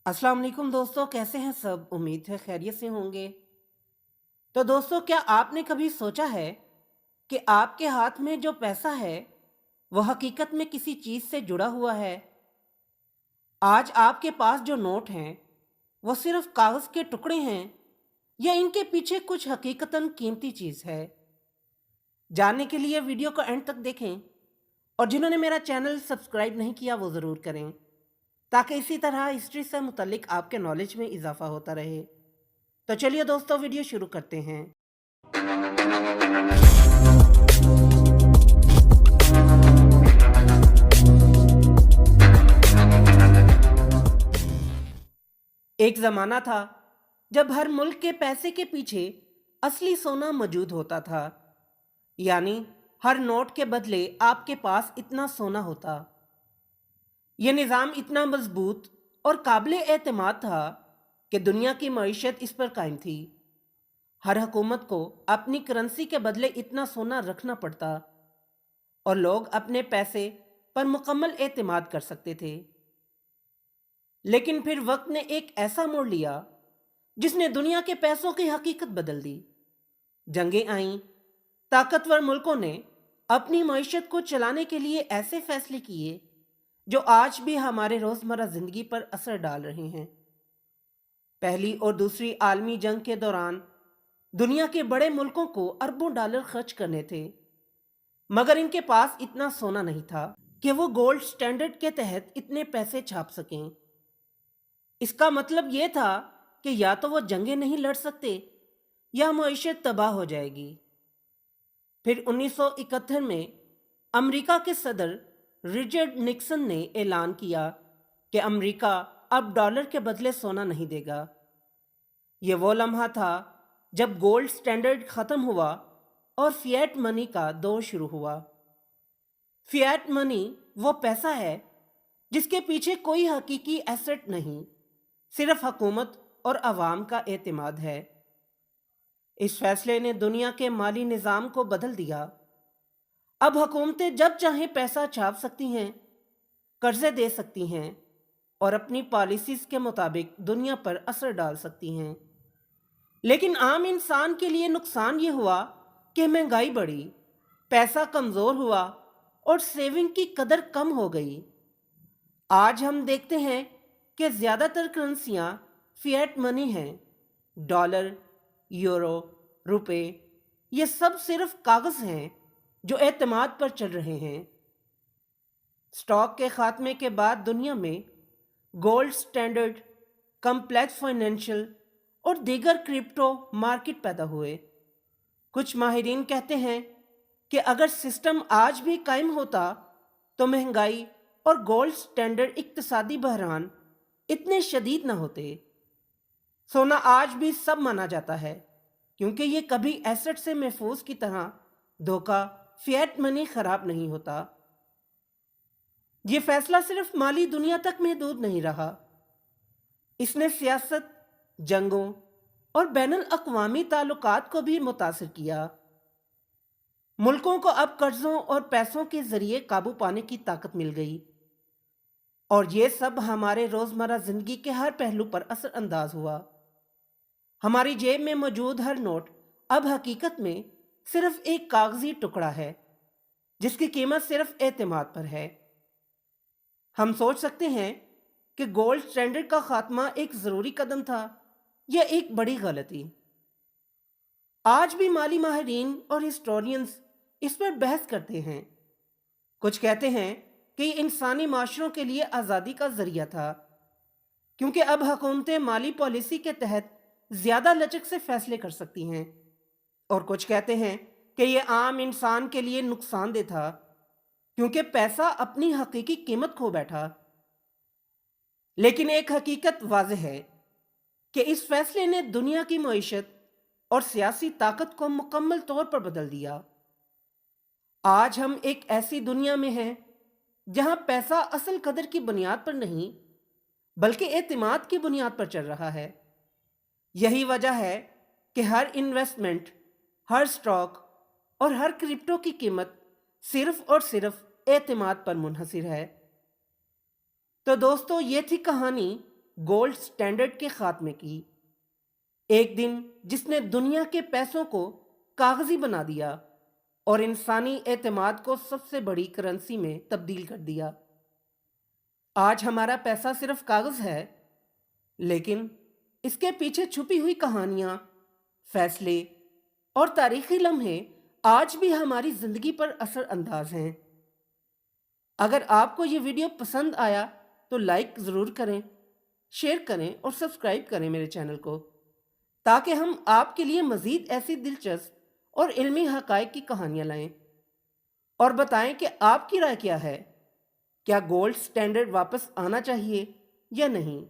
अस्सलाम वालेकुम दोस्तों, कैसे हैं सब? उम्मीद है खैरियत से होंगे। तो दोस्तों, क्या आपने कभी सोचा है कि आपके हाथ में जो पैसा है वह हकीकत में किसी चीज़ से जुड़ा हुआ है? आज आपके पास जो नोट हैं वो सिर्फ कागज़ के टुकड़े हैं या इनके पीछे कुछ हकीकतन कीमती चीज़ है? जानने के लिए वीडियो को एंड तक देखें और जिन्होंने मेरा चैनल सब्सक्राइब नहीं किया वो ज़रूर करें, ताकि इसी तरह हिस्ट्री से मुतल्लिक आपके नॉलेज में इजाफा होता रहे। तो चलिए दोस्तों, वीडियो शुरू करते हैं। एक ज़माना था जब हर मुल्क के पैसे के पीछे असली सोना मौजूद होता था, यानी हर नोट के बदले आपके पास इतना सोना होता। यह निज़ाम इतना मजबूत और काबिल एतमाद था कि दुनिया की मईशत इस पर कायम थी। हर हुकूमत को अपनी करेंसी के बदले इतना सोना रखना पड़ता और लोग अपने पैसे पर मुकम्मल एतमाद कर सकते थे। लेकिन फिर वक्त ने एक ऐसा मोड़ लिया जिसने दुनिया के पैसों की हकीकत बदल दी। जंगें आईं, ताकतवर मुल्कों ने अपनी मईशत को चलाने के लिए ऐसे फैसले किए जो आज भी हमारे रोजमर्रा जिंदगी पर असर डाल रहे हैं। पहली और दूसरी आलमी जंग के दौरान दुनिया के बड़े मुल्कों को अरबों डॉलर खर्च करने थे, मगर इनके पास इतना सोना नहीं था कि वो गोल्ड स्टैंडर्ड के तहत इतने पैसे छाप सकें। इसका मतलब ये था कि या तो वो जंगें नहीं लड़ सकते या मईशत तबाह हो जाएगी। फिर 1971 में अमेरिका के सदर रिचर्ड निक्सन ने ऐलान किया कि अमेरिका अब डॉलर के बदले सोना नहीं देगा। ये वो लम्हा था जब गोल्ड स्टैंडर्ड ख़त्म हुआ और फिएट मनी का दौर शुरू हुआ। फिएट मनी वो पैसा है जिसके पीछे कोई हकीकी एसेट नहीं, सिर्फ हुकूमत और अवाम का एतमाद है। इस फैसले ने दुनिया के माली निज़ाम को बदल दिया। अब हुकूमतें जब चाहें पैसा छाप सकती हैं, कर्जे दे सकती हैं और अपनी पॉलिसीज़ के मुताबिक दुनिया पर असर डाल सकती हैं। लेकिन आम इंसान के लिए नुकसान ये हुआ कि महंगाई बढ़ी, पैसा कमज़ोर हुआ और सेविंग की कदर कम हो गई। आज हम देखते हैं कि ज़्यादातर करेंसियाँ फिएट मनी हैं। डॉलर, यूरो, रुपए, ये सब सिर्फ कागज़ हैं जो एतमाद पर चल रहे हैं। स्टॉक के खात्मे के बाद दुनिया में गोल्ड स्टैंडर्ड, कम्प्लेक्स फाइनेंशियल और दीगर क्रिप्टो मार्केट पैदा हुए। कुछ माहिरीन कहते हैं कि अगर सिस्टम आज भी कायम होता तो महंगाई और गोल्ड स्टैंडर्ड इक्तसादी बहरान इतने शदीद न होते। सोना आज भी सब माना जाता है क्योंकि ये कभी एसेट से महफूज की तरह धोखा फिएट मनी खराब नहीं होता। ये फैसला सिर्फ माली दुनिया तक महदूद नहीं रहा, इसने सियासत, जंगों और बैनुल अक़वामी ताल्लुकात को भी मुतासिर किया। मुल्कों को अब कर्जों और पैसों के जरिए काबू पाने की ताकत मिल गई और ये सब हमारे रोजमर्रा जिंदगी के हर पहलू पर असर अंदाज हुआ। हमारी जेब में मौजूद हर नोट अब हकीकत में सिर्फ एक कागजी टुकड़ा है जिसकी कीमत सिर्फ एतमाद पर है। हम सोच सकते हैं कि गोल्ड स्टैंडर्ड का खात्मा एक जरूरी कदम था या एक बड़ी गलती। आज भी माली माहिरीन और हिस्टोरियंस इस पर बहस करते हैं। कुछ कहते हैं कि ये इंसानी माशरों के लिए आज़ादी का जरिया था क्योंकि अब हुकूमतें माली पॉलिसी के तहत ज़्यादा लचक से फैसले कर सकती हैं, और कुछ कहते हैं कि ये आम इंसान के लिए नुकसानदेह था क्योंकि पैसा अपनी हकीकी कीमत खो बैठा। लेकिन एक हकीकत वाज़ेह है कि इस फैसले ने दुनिया की मईशत और सियासी ताकत को मुकम्मल तौर पर बदल दिया। आज हम एक ऐसी दुनिया में हैं जहां पैसा असल कदर की बुनियाद पर नहीं बल्कि एतमाद की बुनियाद पर चल रहा है। यही वजह है कि हर इन्वेस्टमेंट, हर स्टॉक और हर क्रिप्टो की कीमत सिर्फ और सिर्फ एतमाद पर मुनहसिर है। तो दोस्तों, ये थी कहानी گولڈ سٹینڈرڈ کے خاتمے کی، ایک دن جس نے دنیا کے پیسوں کو کاغذی بنا دیا اور انسانی اعتماد کو سب سے بڑی کرنسی میں تبدیل کر دیا۔ آج ہمارا پیسہ صرف کاغذ ہے، لیکن اس کے پیچھے چھپی ہوئی کہانیاں، فیصلے اور تاریخی لمحے آج بھی ہماری زندگی پر اثر انداز ہیں۔ اگر آپ کو یہ ویڈیو پسند آیا تو لائک ضرور کریں، شیئر کریں اور سبسکرائب کریں میرے چینل کو، تاکہ ہم آپ کے لیے مزید ایسی دلچسپ اور علمی حقائق کی کہانیاں لائیں، اور بتائیں کہ آپ کی رائے کیا ہے؟ کیا گولڈ سٹینڈرڈ واپس آنا چاہیے یا نہیں؟